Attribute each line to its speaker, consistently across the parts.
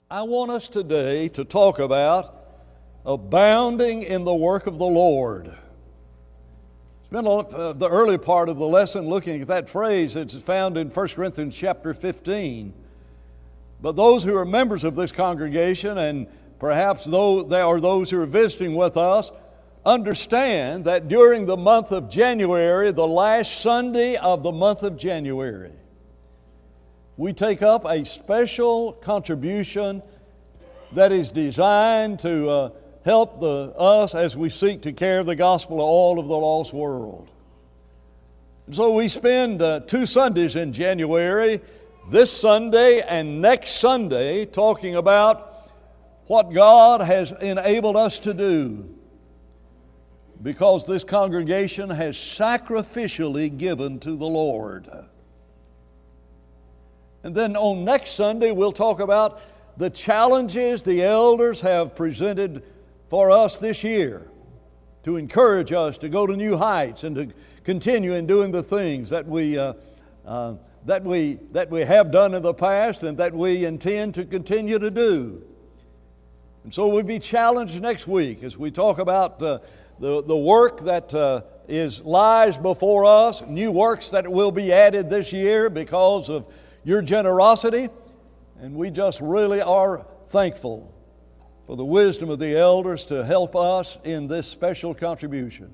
Speaker 1: I want us today to talk about abounding in the work of the Lord. It's been the early part of the lesson looking at that phrase. It's found in 1 Corinthians chapter 15. But those who are members of this congregation, and perhaps there are those who are visiting with us, understand that during the month of January, the last Sunday of the month of January, we take up a special contribution that is designed to help us as we seek to carry the gospel to all of the lost world. And so we spend 2 Sundays in January, this Sunday and next Sunday, talking about what God has enabled us to do, because this congregation has sacrificially given to the Lord. And then on next Sunday, we'll talk about the challenges the elders have presented for us this year to encourage us to go to new heights and to continue in doing the things that we have done in the past and that we intend to continue to do. And so we'll be challenged next week as we talk about the work that lies before us, new works that will be added this year because of your generosity, and we just really are thankful for the wisdom of the elders to help us in this special contribution.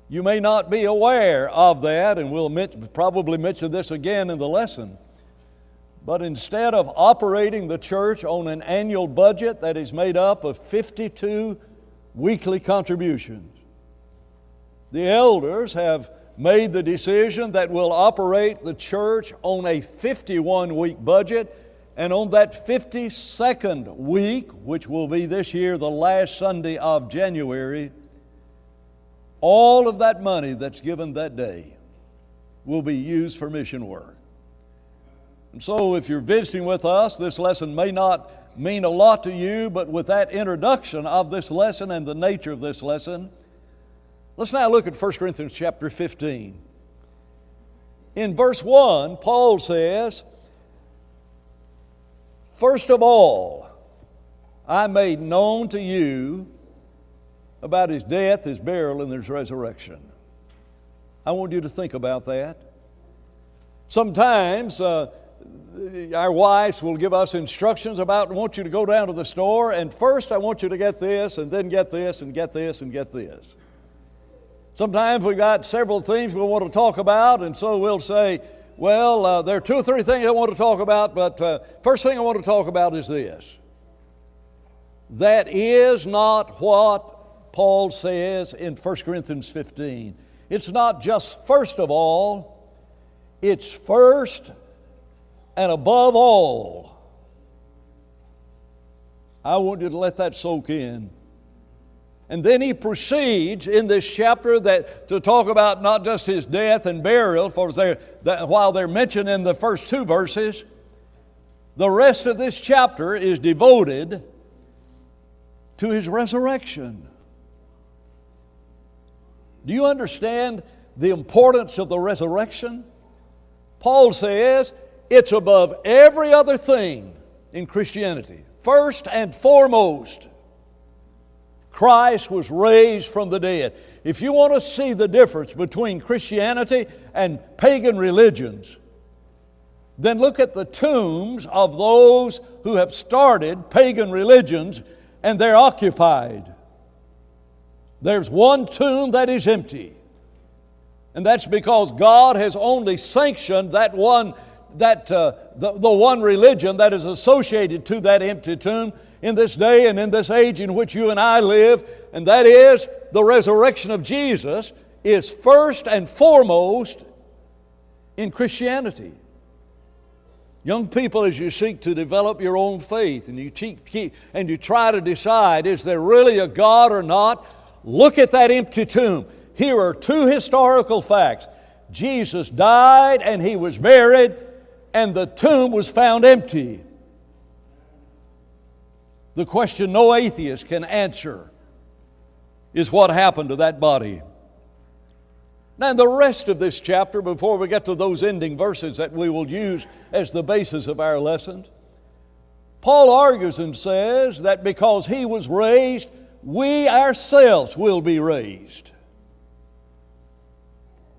Speaker 1: You may not be aware of that, and we'll probably mention this again in the lesson, but instead of operating the church on an annual budget that is made up of 52 weekly contributions, the elders have made the decision that we'll operate the church on a 51-week budget, and on that 52nd week, which will be this year the last Sunday of January, all of that money that's given that day will be used for mission work. And so if you're visiting with us, this lesson may not mean a lot to you, but with that introduction of this lesson and the nature of this lesson, let's now look at 1 Corinthians chapter 15. In verse 1, Paul says, "First of all, I made known to you about His death, His burial, and His resurrection." I want you to think about that. Sometimes our wives will give us instructions about, I want you to go down to the store, and first I want you to get this, and then get this, and get this, and get this. Sometimes we've got several things we want to talk about, and so we'll say, well, there are 2 or 3 things I want to talk about, but first thing I want to talk about is this. That is not what Paul says in 1 Corinthians 15. It's not just first of all, it's first and above all. I want you to let that soak in. And then he proceeds in this chapter to talk about not just His death and burial, while they're mentioned in the first 2 verses, the rest of this chapter is devoted to His resurrection. Do you understand the importance of the resurrection? Paul says it's above every other thing in Christianity. First and foremost, Christ was raised from the dead. If you want to see the difference between Christianity and pagan religions, then look at the tombs of those who have started pagan religions and they're occupied. There's one tomb that is empty. And that's because God has only sanctioned the one religion that is associated to that empty tomb in this day and in this age in which you and I live, and that is the resurrection of Jesus is first and foremost in Christianity. Young people, as you seek to develop your own faith and you try to decide, is there really a God or not? Look at that empty tomb. Here are 2 historical facts. Jesus died and He was buried, and the tomb was found empty. The question no atheist can answer is what happened to that body. Now, the rest of this chapter, before we get to those ending verses that we will use as the basis of our lessons, Paul argues and says that because he was raised, we ourselves will be raised.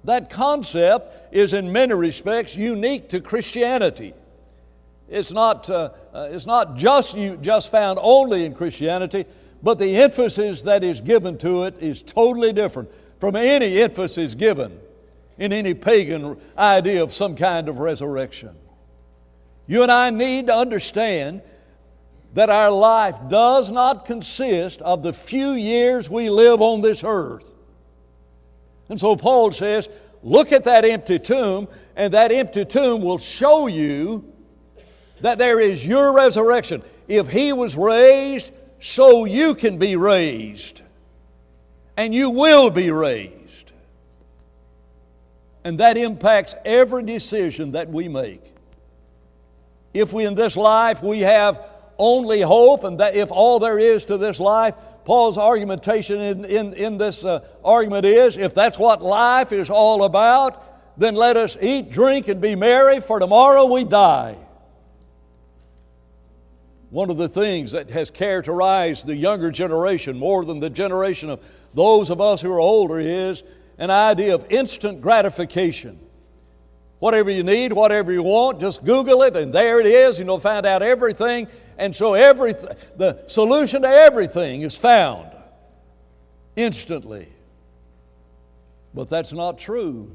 Speaker 1: That concept is in many respects unique to Christianity. It's not just found only in Christianity, but the emphasis that is given to it is totally different from any emphasis given in any pagan idea of some kind of resurrection. You and I need to understand that our life does not consist of the few years we live on this earth. And so Paul says, look at that empty tomb, and that empty tomb will show you that there is your resurrection. If He was raised, so you can be raised. And you will be raised. And that impacts every decision that we make. If we in this life we have only hope, and that if all there is to this life, Paul's argumentation in this argument is, if that's what life is all about, then let us eat, drink, and be merry, for tomorrow we die. One of the things that has characterized the younger generation more than the generation of those of us who are older is an idea of instant gratification. Whatever you need, whatever you want, just Google it, and there it is, and you'll find out everything. And so the solution to everything is found instantly. But that's not true.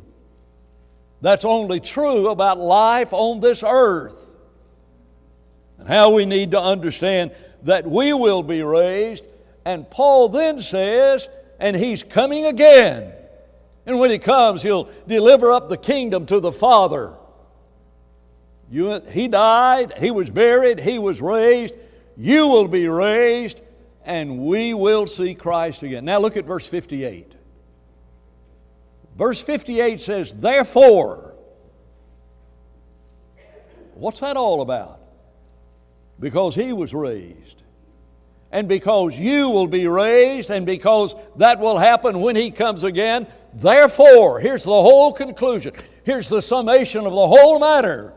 Speaker 1: That's only true about life on this earth. And how we need to understand that we will be raised. And Paul then says, and He's coming again. And when He comes, He'll deliver up the kingdom to the Father. He died, He was buried, He was raised. You will be raised, and we will see Christ again. Now look at verse 58. Verse 58 says, therefore. What's that all about? Because He was raised. And because you will be raised, and because that will happen when He comes again, therefore, here's the whole conclusion. Here's the summation of the whole matter.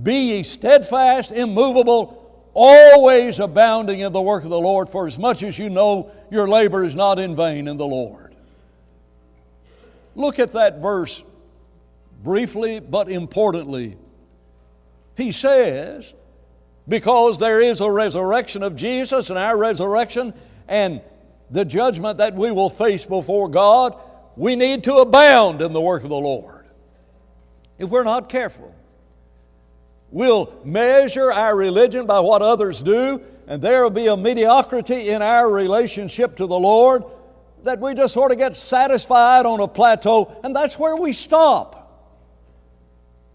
Speaker 1: Be ye steadfast, immovable, always abounding in the work of the Lord, for as much as you know your labor is not in vain in the Lord. Look at that verse briefly but importantly. He says, because there is a resurrection of Jesus and our resurrection and the judgment that we will face before God, we need to abound in the work of the Lord. If we're not careful, we'll measure our religion by what others do, and there will be a mediocrity in our relationship to the Lord that we just sort of get satisfied on a plateau, and that's where we stop.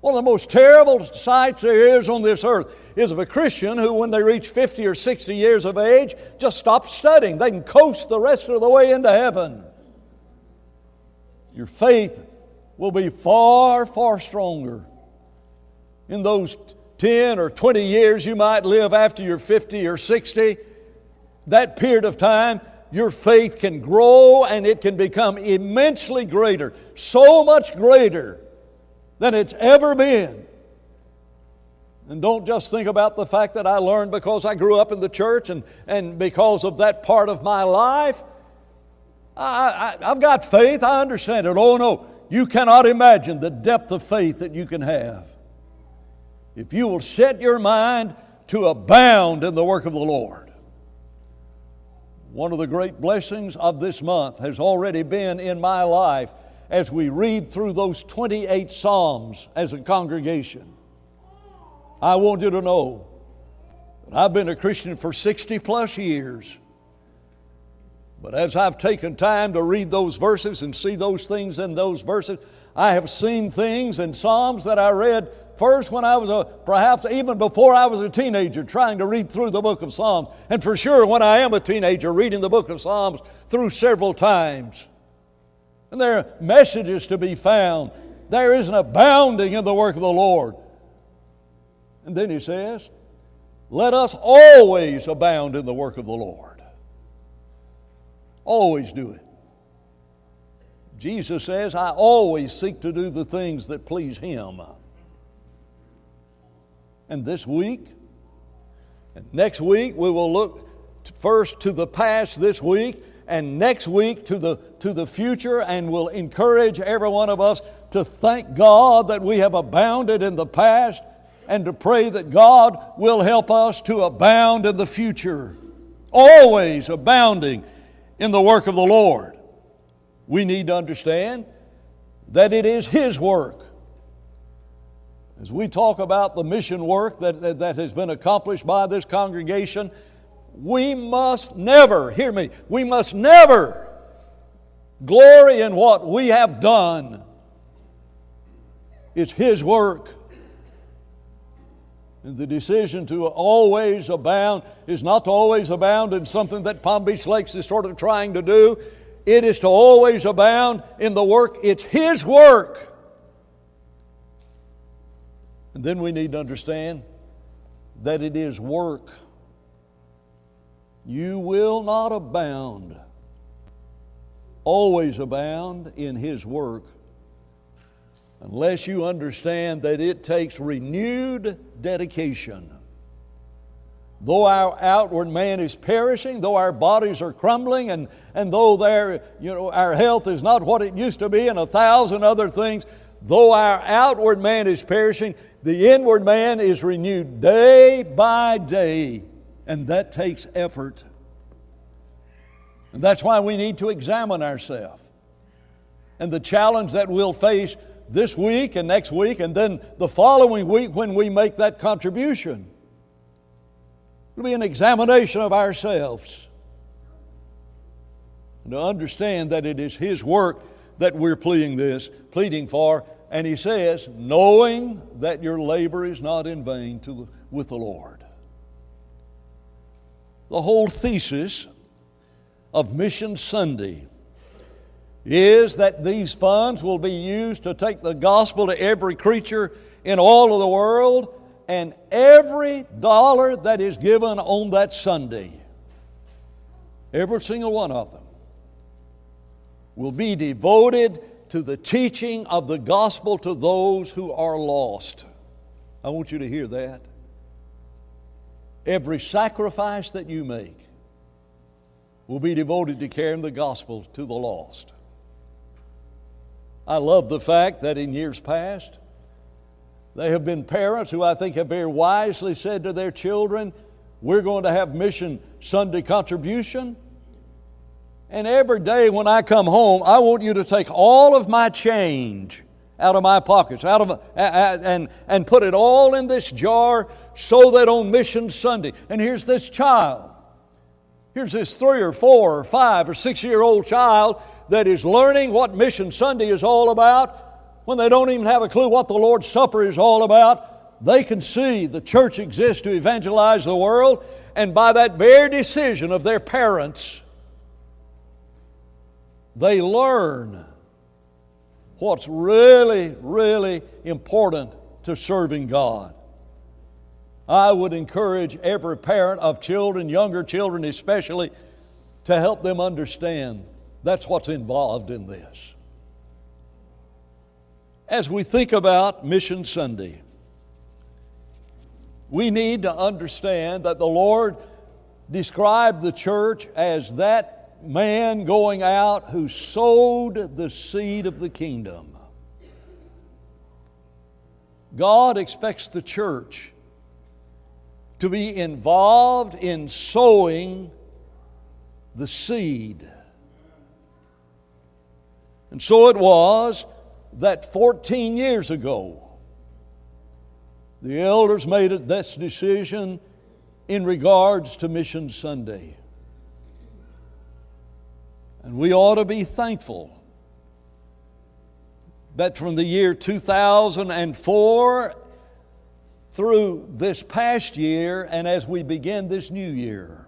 Speaker 1: One of the most terrible sights there is on this earth is of a Christian who, when they reach 50 or 60 years of age, just stops studying. They can coast the rest of the way into heaven. Your faith will be far, far stronger in those 10 or 20 years you might live after you're 50 or 60. That period of time, your faith can grow and it can become immensely greater, so much greater than it's ever been. And don't just think about the fact that I learned because I grew up in the church and because of that part of my life. I've got faith, I understand it. Oh no, you cannot imagine the depth of faith that you can have if you will set your mind to abound in the work of the Lord. One of the great blessings of this month has already been in my life as we read through those 28 Psalms as a congregation. I want you to know that I've been a Christian for 60 plus years. But as I've taken time to read those verses and see those things in those verses, I have seen things in Psalms that I read first when I was perhaps even before I was a teenager trying to read through the book of Psalms. And for sure when I am a teenager reading the book of Psalms through several times. And there are messages to be found. There is an abounding in the work of the Lord. And then he says, let us always abound in the work of the Lord. Always do it. Jesus says, I always seek to do the things that please Him. And this week, Next week we will look first to the past this week, and next week to the future, and we'll encourage every one of us to thank God that we have abounded in the past, and to pray that God will help us to abound in the future, always abounding in the work of the Lord. We need to understand that it is His work. As we talk about the mission work that has been accomplished by this congregation, we must never, hear me, we must never glory in what we have done. It's His work. And the decision to always abound is not to always abound in something that Palm Beach Lakes is sort of trying to do. It is to always abound in the work. It's His work. And then we need to understand that it is work. You will not abound, always abound in His work, unless you understand that it takes renewed dedication. Though our outward man is perishing, though our bodies are crumbling, and though our health is not what it used to be, and 1,000 other things, though our outward man is perishing, the inward man is renewed day by day, and that takes effort. And that's why we need to examine ourselves. And the challenge that we'll face this week and next week, and then the following week when we make that contribution, it'll be an examination of ourselves. And to understand that it is His work that we're pleading for. And He says, knowing that your labor is not in vain with the Lord. The whole thesis of Mission Sunday is that these funds will be used to take the gospel to every creature in all of the world, and every dollar that is given on that Sunday, every single one of them, will be devoted to the teaching of the gospel to those who are lost. I want you to hear that. Every sacrifice that you make will be devoted to carrying the gospel to the lost. I love the fact that in years past, there have been parents who I think have very wisely said to their children, we're going to have Mission Sunday contribution. And every day when I come home, I want you to take all of my change out of my pockets, and put it all in this jar so that on Mission Sunday, and here's this child, here's this 3 or 4 or 5 or 6-year-old child that is learning what Mission Sunday is all about. When they don't even have a clue what the Lord's Supper is all about, they can see the church exists to evangelize the world, and by that very decision of their parents, they learn what's really, really important to serving God. I would encourage every parent of children, younger children especially, to help them understand that's what's involved in this. As we think about Mission Sunday, we need to understand that the Lord described the church as that man going out who sowed the seed of the kingdom. God expects the church to be involved in sowing the seed. And so it was that 14 years ago, the elders made this decision in regards to Mission Sunday. And we ought to be thankful that from the year 2004 through this past year, and as we begin this new year,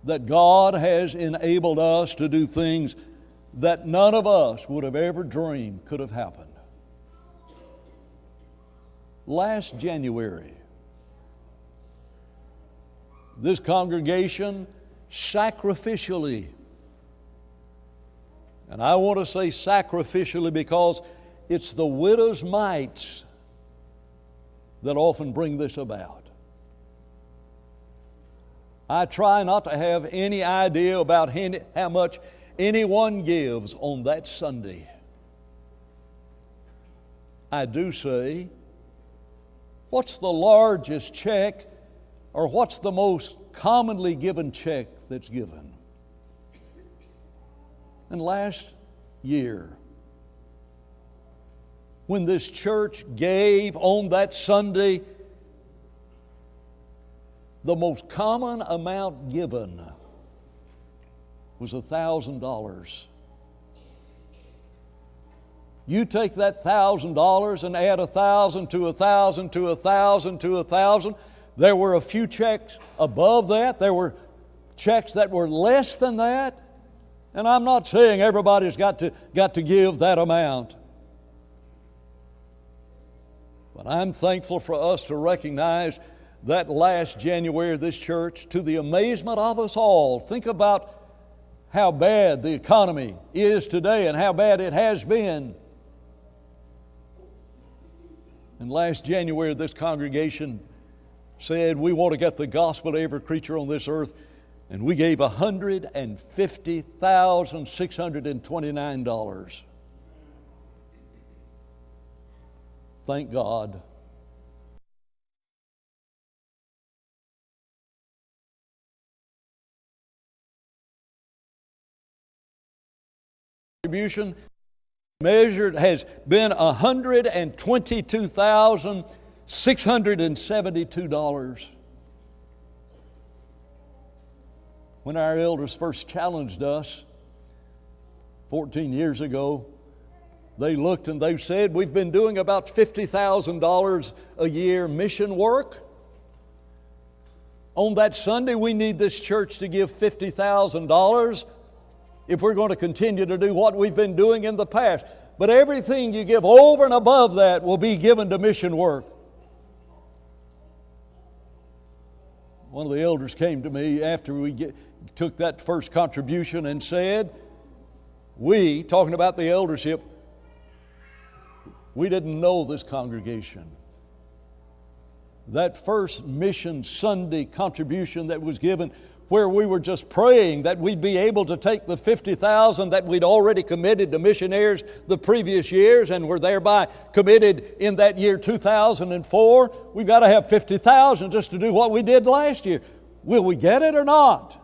Speaker 1: that God has enabled us to do things that none of us would have ever dreamed could have happened. Last January, this congregation sacrificially, and I want to say sacrificially because it's the widow's mites that often bring this about. I try not to have any idea about how much anyone gives on that Sunday. I do say, what's the largest check, or what's the most commonly given check that's given? And last year, when this church gave on that Sunday, the most common amount given was $1,000. You take that $1,000 and add 1,000 to 1,000 to 1,000 to 1,000. There were a few checks above that. There were checks that were less than that. And I'm not saying everybody's got to give that amount. But I'm thankful for us to recognize that last January, this church, to the amazement of us all, think about how bad the economy is today and how bad it has been. And last January, this congregation said, we want to get the gospel to every creature on this earth, and we gave $150,629. Thank God. Contribution measured has been $122,672. When our elders first challenged us 14 years ago, they looked and they said, we've been doing about $50,000 a year mission work. On that Sunday, we need this church to give $50,000 if we're going to continue to do what we've been doing in the past. But everything you give over and above that will be given to mission work. One of the elders came to me after we took that first contribution and said, we, talking about the eldership, we didn't know this congregation. That first Mission Sunday contribution that was given, where we were just praying that we'd be able to take the $50,000 that we'd already committed to missionaries the previous years and were thereby committed in that year 2004. We've got to have $50,000 just to do what we did last year. Will we get it or not?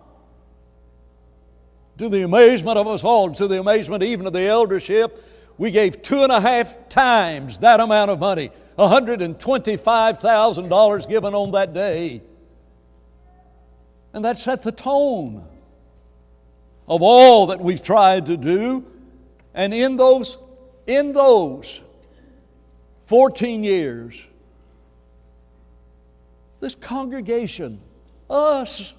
Speaker 1: To the amazement of us all, to the amazement even of the eldership, we gave 2.5 times that amount of money, $125,000 given on that day. And that set the tone of all that we've tried to do. And in those 14 years, this congregation, us,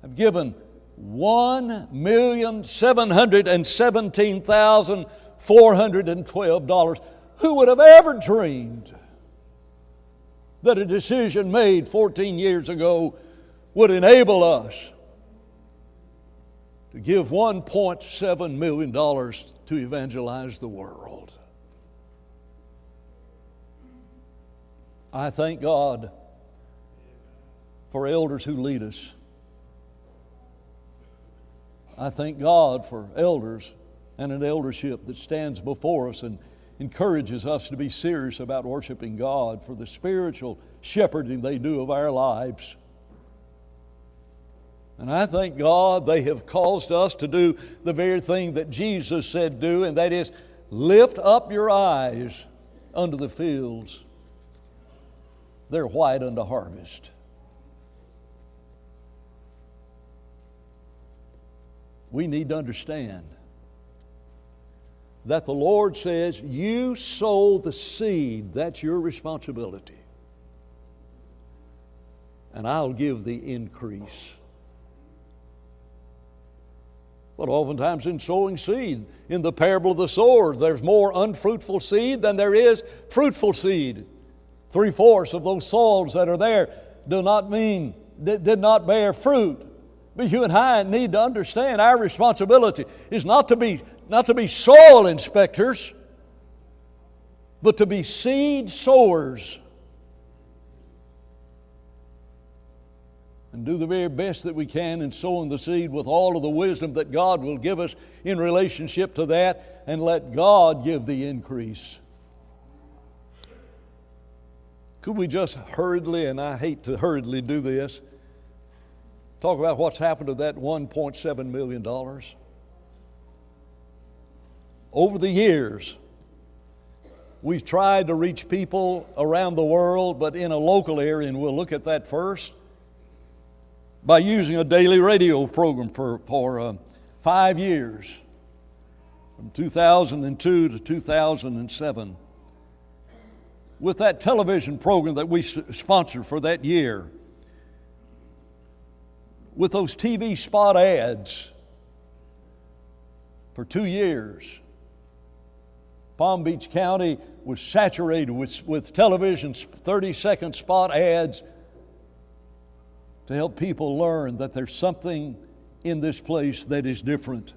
Speaker 1: have given $1,717,412. Who would have ever dreamed that a decision made 14 years ago would enable us to give $1.7 million to evangelize the world? I thank God for elders who lead us. I thank God for elders and an eldership that stands before us and encourages us to be serious about worshiping God for the spiritual shepherding they do of our lives. And I thank God they have caused us to do the very thing that Jesus said do, and that is, lift up your eyes unto the fields. They're white unto harvest. We need to understand that the Lord says, you sow the seed, that's your responsibility, and I'll give the increase. But oftentimes in sowing seed, in the parable of the sower, there's more unfruitful seed than there is fruitful seed. 3/4 of those soils that are there did not bear fruit. But you and I need to understand our responsibility is not to be soil inspectors. but to be seed sowers and do the very best that we can in sowing the seed with all of the wisdom that God will give us in relationship to that, and let God give the increase. Could we just hurriedly, and I hate to hurriedly do this, talk about what's happened to that $1.7 million? Over the years, we've tried to reach people around the world, but in a local area, and we'll look at that first, by using a daily radio program for 5 years, from 2002 to 2007. With that television program that we sponsored for that year, with those TV spot ads for 2 years, Palm Beach County was saturated with television 30-second spot ads to help people learn that there's something in this place that is different.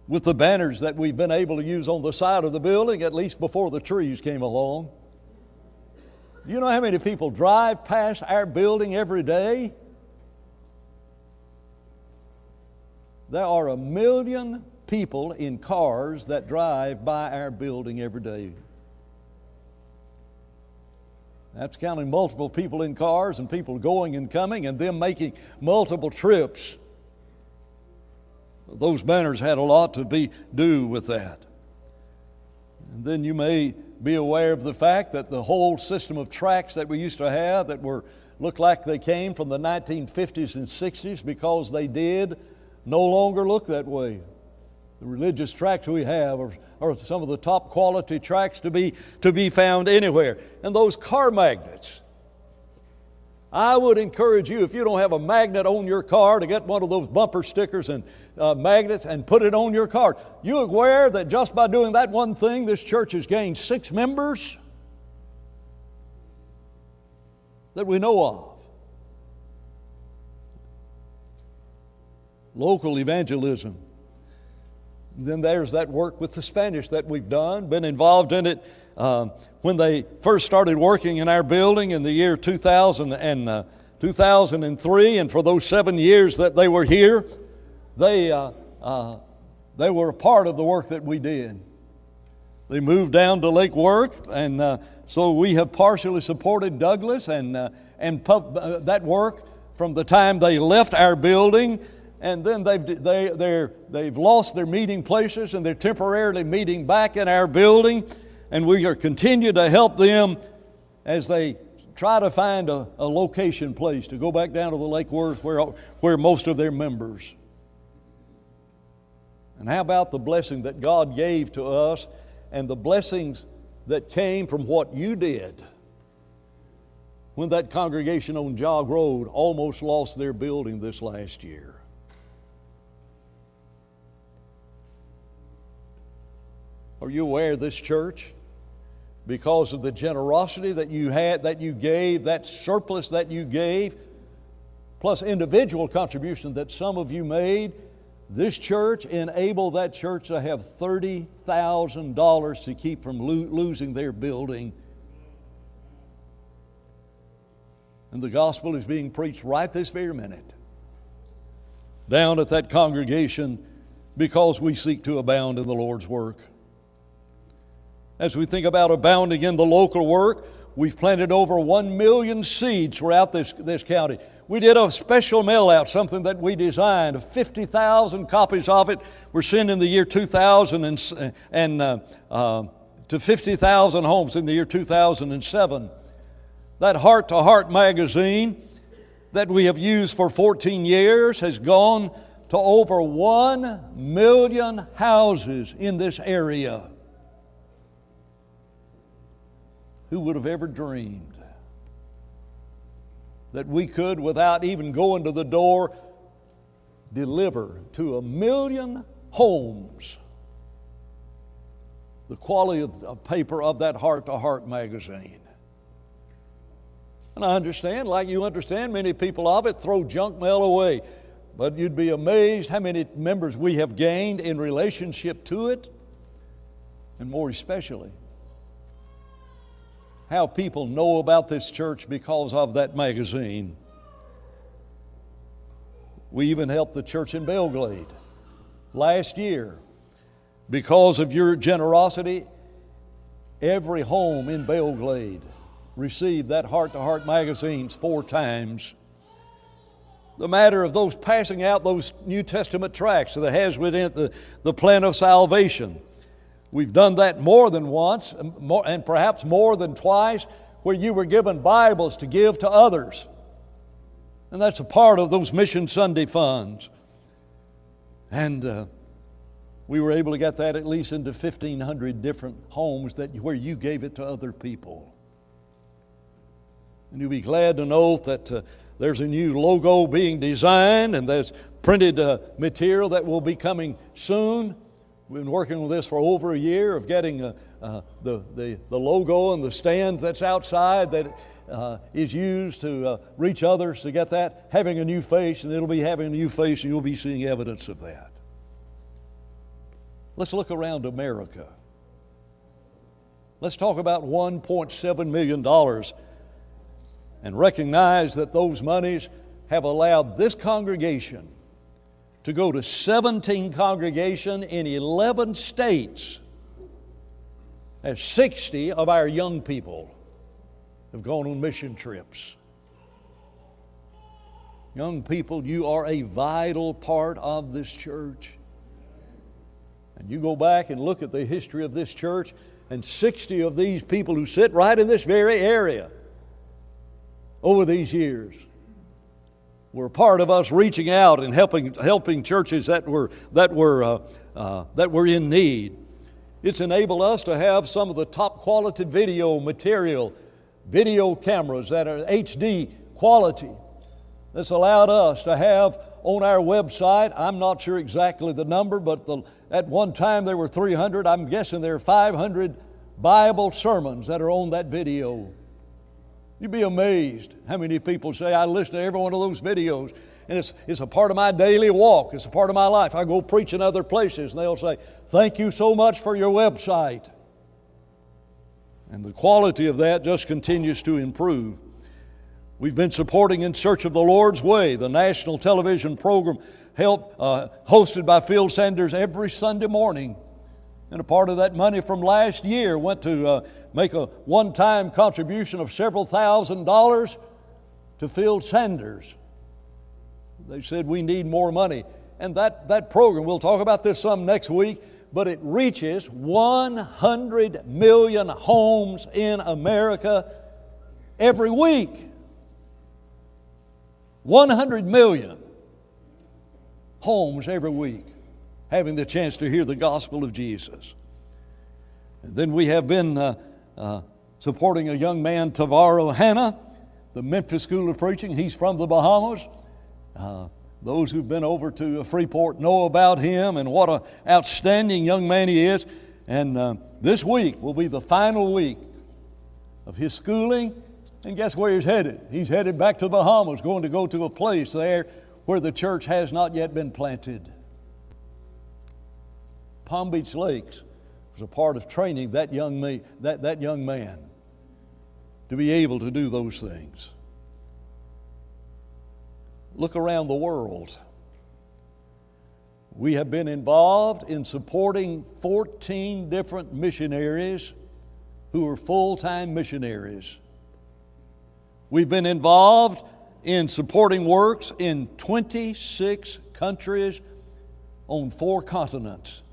Speaker 1: With the banners that we've been able to use on the side of the building, at least before the trees came along. Do you know how many people drive past our building every day? There are 1 million people in cars that drive by our building every day. That's counting multiple people in cars and people going and coming and them making multiple trips. Those banners had a lot to do with that. And then you may be aware of the fact that the whole system of tracks that we used to have that looked like they came from the 1950s and 60s, because they did, no longer look that way. The religious tracts we have are some of the top quality tracts to be found anywhere. And those car magnets, I would encourage you, if you don't have a magnet on your car, to get one of those bumper stickers and magnets and put it on your car. You aware that just by doing that one thing, this church has gained 6 members that we know of? Local evangelism. Then there's that work with the Spanish that we've done, been involved in it when they first started working in our building in the year 2000 and 2003, and for those 7 years that they were here, they were a part of the work that we did. They moved down to Lake Worth, and so we have partially supported Douglas and that work from the time they left our building. And then they've lost their meeting places, and they're temporarily meeting back in our building. And we are continue to help them as they try to find a location place to go back down to the Lake Worth where most of their members. And how about the blessing that God gave to us and the blessings that came from what you did when that congregation on Jog Road almost lost their building this last year? Are you aware of this church? Because of the generosity that you had, that you gave, that surplus that you gave, plus individual contribution that some of you made, this church enabled that church to have $30,000 to keep from losing their building. And the gospel is being preached right this very minute down at that congregation, because we seek to abound in the Lord's work. As we think about abounding in the local work, we've planted over 1 million seeds throughout this county. We did a special mail out, something that we designed, 50,000 copies of it. We're sending the year 2000 and to 50,000 homes in the year 2007. That Heart to Heart magazine that we have used for 14 years has gone to over 1 million houses in this area. Who would have ever dreamed that we could, without even going to the door, deliver to 1 million homes the quality of paper of that Heart to Heart magazine? And I understand, like you understand, many people of it throw junk mail away. But you'd be amazed how many members we have gained in relationship to it. And more especially, how people know about this church because of that magazine. We even helped the church in Belgrade last year. Because of your generosity, every home in Belgrade received that Heart to Heart magazines 4 times. The matter of those passing out those New Testament tracts that has within it the plan of salvation. We've done that more than once, and perhaps more than twice, where you were given Bibles to give to others. And that's a part of those Mission Sunday funds. And we were able to get that at least into 1,500 different homes where you gave it to other people. And you'll be glad to know that there's a new logo being designed, and there's printed material that will be coming soon. We've been working with this for over a year of getting the logo and the stand that's outside that is used to reach others to get that having a new face, and it'll be having a new face, and you'll be seeing evidence of that. Let's look around America. Let's talk about $1.7 million and recognize that those monies have allowed this congregation to go to 17 congregations in 11 states, as 60 of our young people have gone on mission trips. Young people, you are a vital part of this church. And you go back and look at the history of this church, and 60 of these people who sit right in this very area over these years were part of us reaching out and helping churches that were in need. It's enabled us to have some of the top quality video material, video cameras that are HD quality. That's allowed us to have on our website, I'm not sure exactly the number, but at one time there were 300. I'm guessing there are 500 Bible sermons that are on that video. You'd be amazed how many people say, I listen to every one of those videos, and it's a part of my daily walk. It's a part of my life. I go preach in other places, and they'll say, thank you so much for your website. And the quality of that just continues to improve. We've been supporting In Search of the Lord's Way, the national television program hosted by Phil Sanders every Sunday morning. And a part of that money from last year went to make a one-time contribution of several $1,000s to Phil Sanders. They said we need more money. And that program, we'll talk about this some next week, but it reaches 100 million homes in America every week. 100 million homes every week having the chance to hear the gospel of Jesus. And then we have been supporting a young man, Tavaro Hanna, the Memphis School of Preaching. He's from the Bahamas. Those who've been over to Freeport know about him and what an outstanding young man he is. And this week will be the final week of his schooling. And guess where he's headed? He's headed back to the Bahamas, going to go to a place there where the church has not yet been planted. Palm Beach Lakes was a part of training that young man to be able to do those things. Look around the world. We have been involved in supporting 14 different missionaries who are full-time missionaries. We've been involved in supporting works in 26 countries on 4 continents.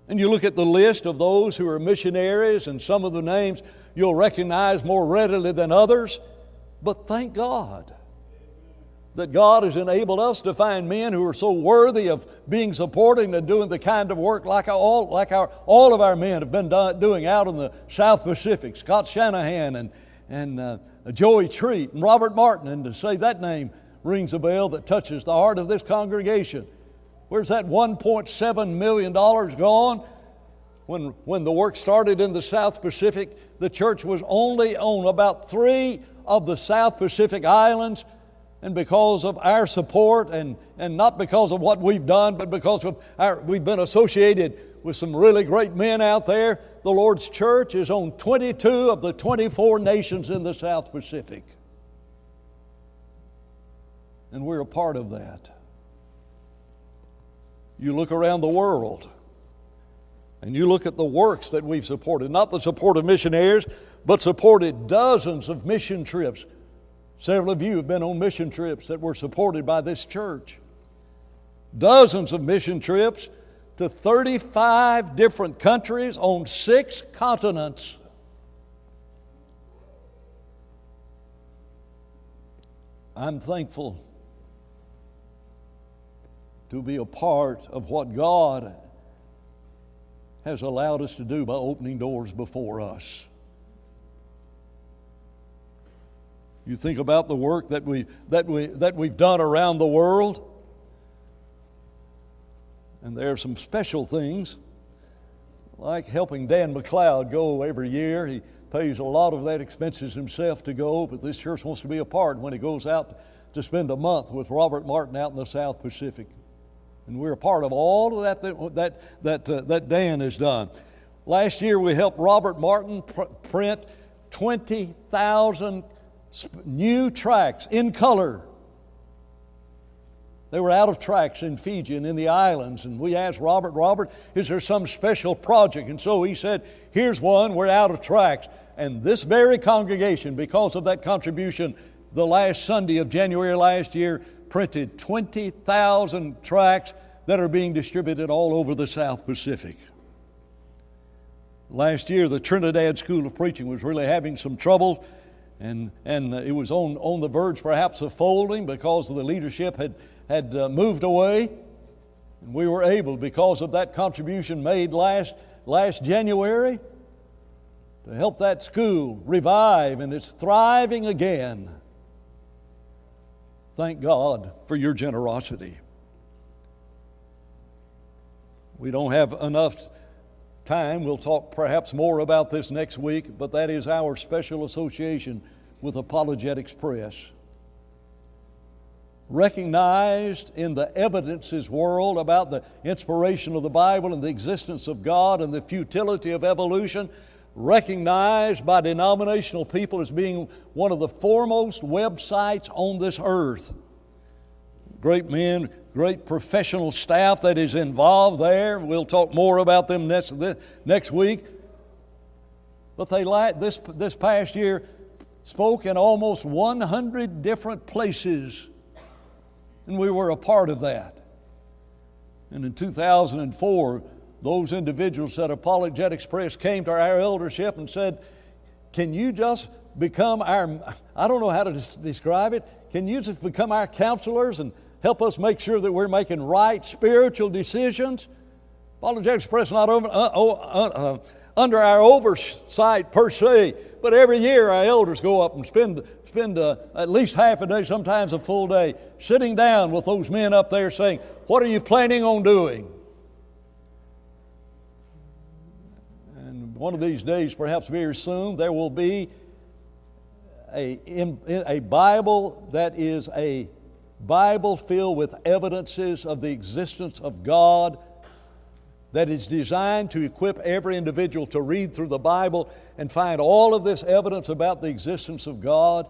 Speaker 1: And you look at the list of those who are missionaries, and some of the names you'll recognize more readily than others. But thank God that God has enabled us to find men who are so worthy of being supported and doing the kind of work like all of our men have been doing out in the South Pacific. Scott Shanahan and Joey Treat and Robert Martin. And to say that name rings a bell that touches the heart of this congregation. Where's that $1.7 million gone? When the work started in the South Pacific, the church was only on about 3 of the South Pacific islands. And because of our support, and not because of what we've done, but because of we've been associated with some really great men out there. The Lord's church is on 22 of the 24 nations in the South Pacific. And we're a part of that. You look around the world and you look at the works that we've supported, not the support of missionaries, but supported dozens of mission trips. Several of you have been on mission trips that were supported by this church. Dozens of mission trips to 35 different countries on 6 continents. I'm thankful to be a part of what God has allowed us to do by opening doors before us. You think about the work that we've done around the world, and there are some special things, like helping Dan McLeod go every year. He pays a lot of that expenses himself to go, but this church wants to be a part when he goes out to spend a month with Robert Martin out in the South Pacific. And we're a part of all of that Dan has done. Last year we helped Robert Martin print 20,000 new tracts in color. They were out of tracts in Fiji and in the islands, and we asked Robert, is there some special project? And so he said, here's one, we're out of tracts. And this very congregation, because of that contribution, the last Sunday of January last year, printed 20,000 tracts that are being distributed all over the South Pacific. Last year, the Trinidad School of Preaching was really having some trouble, and it was on the verge perhaps of folding because the leadership had moved away. And we were able, because of that contribution made last January, to help that school revive, and it's thriving again. Thank God for your generosity. We don't have enough time. We'll talk perhaps more about this next week, but that is our special association with Apologetics Press. Recognized in the evidences world about the inspiration of the Bible and the existence of God and the futility of evolution, recognized by denominational people as being one of the foremost websites on this earth. Great men, great professional staff that is involved there. We'll talk more about them next week. But they this past year spoke in almost 100 different places, and we were a part of that. And in 2004, those individuals at Apologetics Press came to our eldership and said, can you just become I don't know how to describe it, can you just become our counselors and help us make sure that we're making right spiritual decisions? Apologetics Press not under our oversight per se, but every year our elders go up and spend at least half a day, sometimes a full day, sitting down with those men up there saying, what are you planning on doing? And one of these days, perhaps very soon, there will be a Bible that is a Bible filled with evidences of the existence of God, that is designed to equip every individual to read through the Bible and find all of this evidence about the existence of God.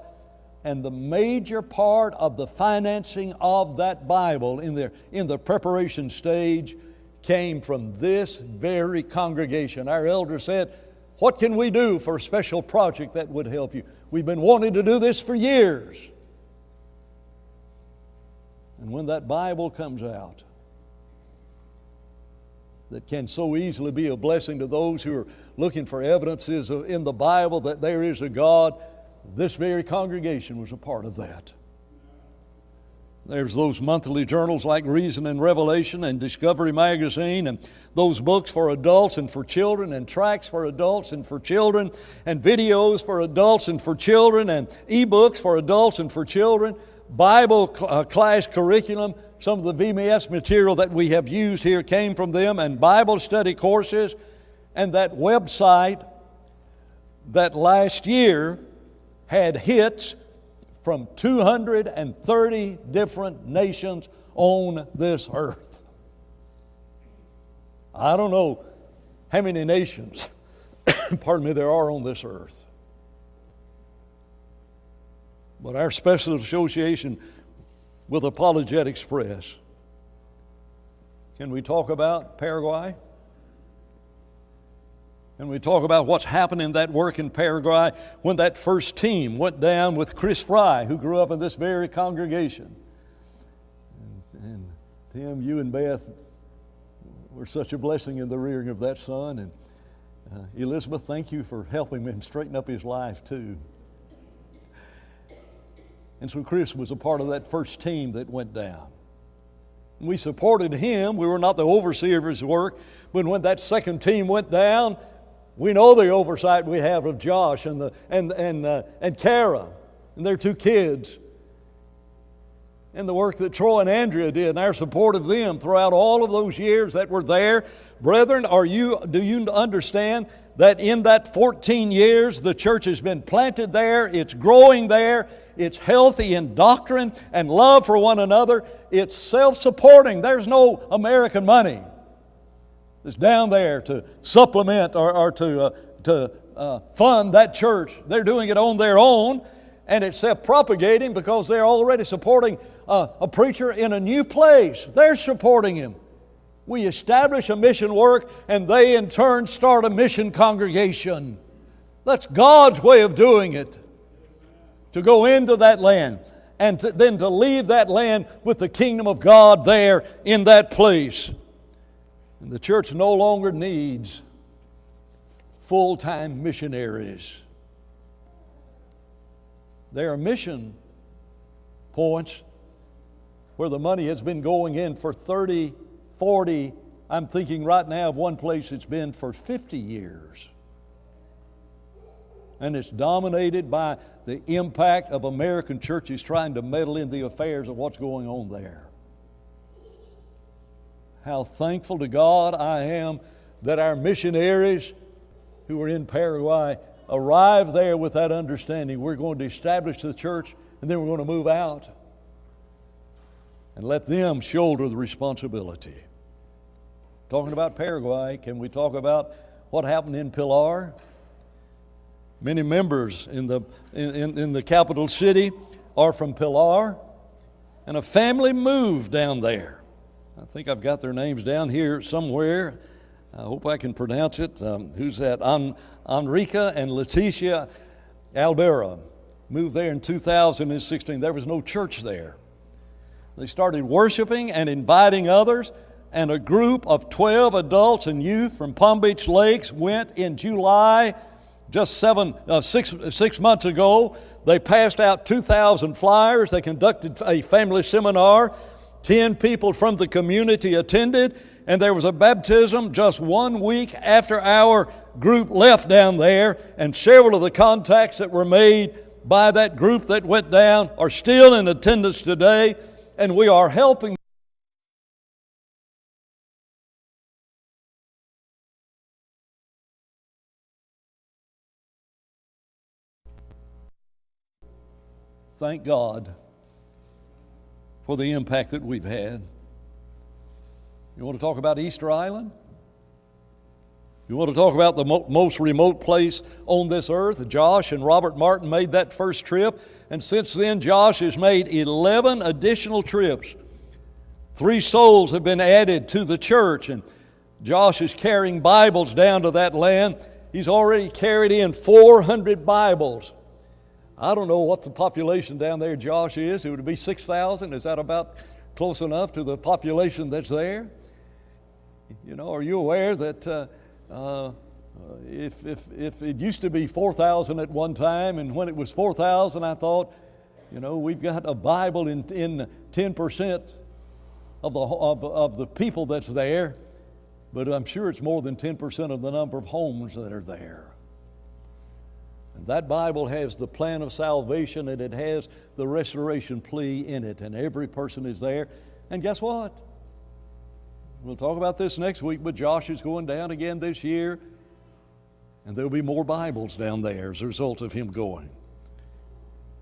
Speaker 1: And the major part of the financing of that Bible in the preparation stage came from this very congregation. Our elders said, what can we do for a special project that would help you? We've been wanting to do this for years. And when that Bible comes out, that can so easily be a blessing to those who are looking for evidences in the Bible that there is a God, this very congregation was a part of that. There's those monthly journals like Reason and Revelation and Discovery Magazine, and those books for adults and for children, and tracts for adults and for children, and videos for adults and for children, and e-books for adults and for children, Bible class curriculum. Some of the VMS material that we have used here came from them, and Bible study courses, and that website that last year had hits from 230 different nations on this earth. I don't know how many nations, pardon me, there are on this earth. But our special association with Apologetics Press, can we talk about Paraguay? Can we talk about what's happened in that work in Paraguay when that first team went down with Chris Fry, who grew up in this very congregation? And Tim, you and Beth were such a blessing in the rearing of that son. And Elizabeth, thank you for helping him straighten up his life too. And so Chris was a part of that first team that went down. We supported him. We were not the overseer of his work. But when that second team went down, we know the oversight we have of Josh and Kara and their two kids, and the work that Troy and Andrea did, and our support of them throughout all of those years that were there. Brethren, do you understand that in that 14 years the church has been planted there, it's growing there, it's healthy in doctrine and love for one another, it's self-supporting. There's no American money that's down there to supplement or to fund that church. They're doing it on their own, and it's self-propagating because they're already supporting a preacher in a new place. They're supporting him. We establish a mission work, and they in turn start a mission congregation. That's God's way of doing it. To go into that land and then to leave that land with the kingdom of God there in that place. And the church no longer needs full-time missionaries. There are mission points where the money has been going in for 30, 40, I'm thinking right now of one place it's been for 50 years. And it's dominated by the impact of American churches trying to meddle in the affairs of what's going on there. How thankful to God I am that our missionaries who are in Paraguay arrived there with that understanding. We're going to establish the church, and then we're going to move out and let them shoulder the responsibility. Talking about Paraguay, can we talk about what happened in Pilar? Many members in the capital city are from Pilar, and a family moved down there. I think I've got their names down here somewhere. I hope I can pronounce it. Who's that? Enrica and Leticia Albera moved there in 2016. There was no church there. They started worshiping and inviting others, and a group of 12 adults and youth from Palm Beach Lakes went in July, just 6 months ago. They passed out 2,000 flyers. They conducted a family seminar. 10 people from the community attended, and there was a baptism just 1 week after our group left down there, and several of the contacts that were made by that group that went down are still in attendance today, and we are helping. Thank God for the impact that we've had. You want to talk about Easter Island? You want to talk about the most remote place on this earth? Josh and Robert Martin made that first trip, and since then Josh has made 11 additional trips. 3 souls have been added to the church, and Josh is carrying Bibles down to that land. He's already carried in 400 Bibles. I don't know what the population down there, Josh, is. It would be 6,000. Is that about close enough to the population that's there? You know, are you aware that if it used to be 4,000 at one time, and when it was 4,000, I thought, you know, we've got a Bible in 10% of the people that's there, but I'm sure it's more than 10% of the number of homes that are there. And that Bible has the plan of salvation, and it has the restoration plea in it, and every person is there. And guess what? We'll talk about this next week, but Josh is going down again this year, and there'll be more Bibles down there as a result of him going.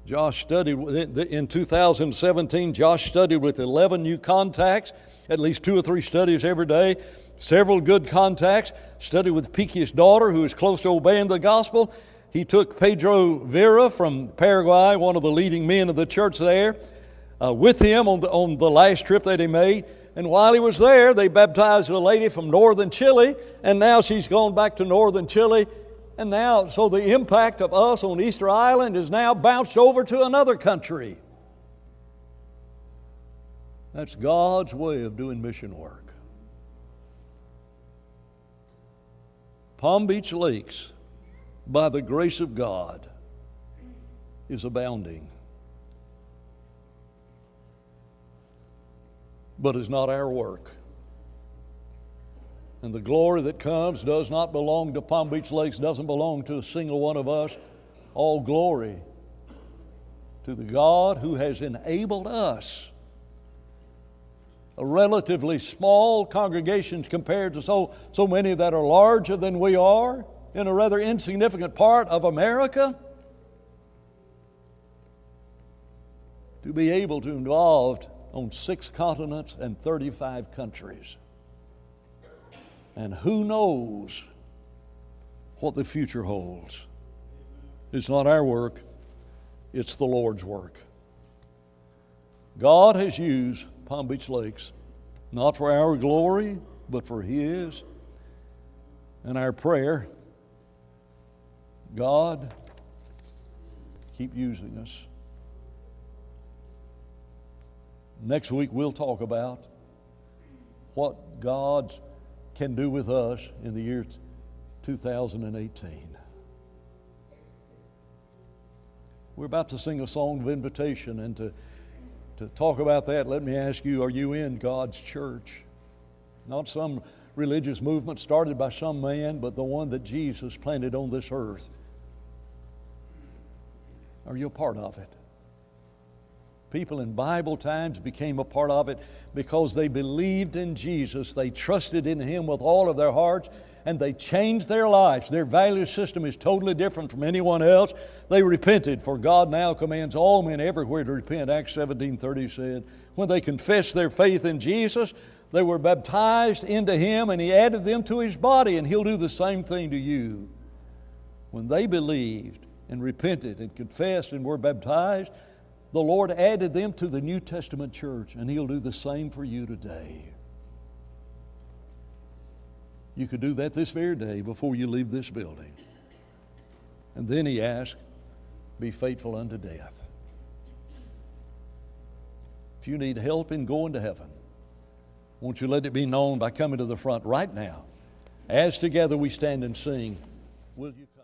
Speaker 1: Josh studied, in 2017, Josh studied with 11 new contacts, at least 2 or 3 studies every day. several good contacts, studied with Pique's daughter, who is close to obeying the gospel. He took Pedro Vera from Paraguay, one of the leading men of the church there, with him on the last trip that he made. And while he was there, they baptized a lady from northern Chile, and now she's gone back to northern Chile. And now, so the impact of us on Easter Island is now bounced over to another country. That's God's way of doing mission work. Palm Beach Lakes, by the grace of God, is abounding. But it's not our work. And the glory that comes does not belong to Palm Beach Lakes, doesn't belong to a single one of us. All glory to the God who has enabled us, a relatively small congregation compared to so many that are larger than we are in a rather insignificant part of America, to be able to involved on 6 continents and 35 countries. And who knows what the future holds. It's not our work, it's the Lord's work. God has used Palm Beach Lakes not for our glory, but for His. And our prayer, God, keep using us. Next week we'll talk about what God can do with us in the year 2018. We're about to sing a song of invitation, and to talk about that, let me ask you, are you in God's church? Not some religious movement started by some man, but the one that Jesus planted on this earth. Are you a part of it? People in Bible times became a part of it because they believed in Jesus. They trusted in Him with all of their hearts, and they changed their lives. Their value system is totally different from anyone else. They repented, for God now commands all men everywhere to repent. Acts 17:30 said, when they confessed their faith in Jesus, they were baptized into Him, and He added them to His body, and He'll do the same thing to you. When they believed and repented and confessed and were baptized, the Lord added them to the New Testament church, and He'll do the same for you today. You could do that this very day before you leave this building. And then He asked, be faithful unto death. If you need help in going to heaven, won't you let it be known by coming to the front right now? As together we stand and sing, will you come?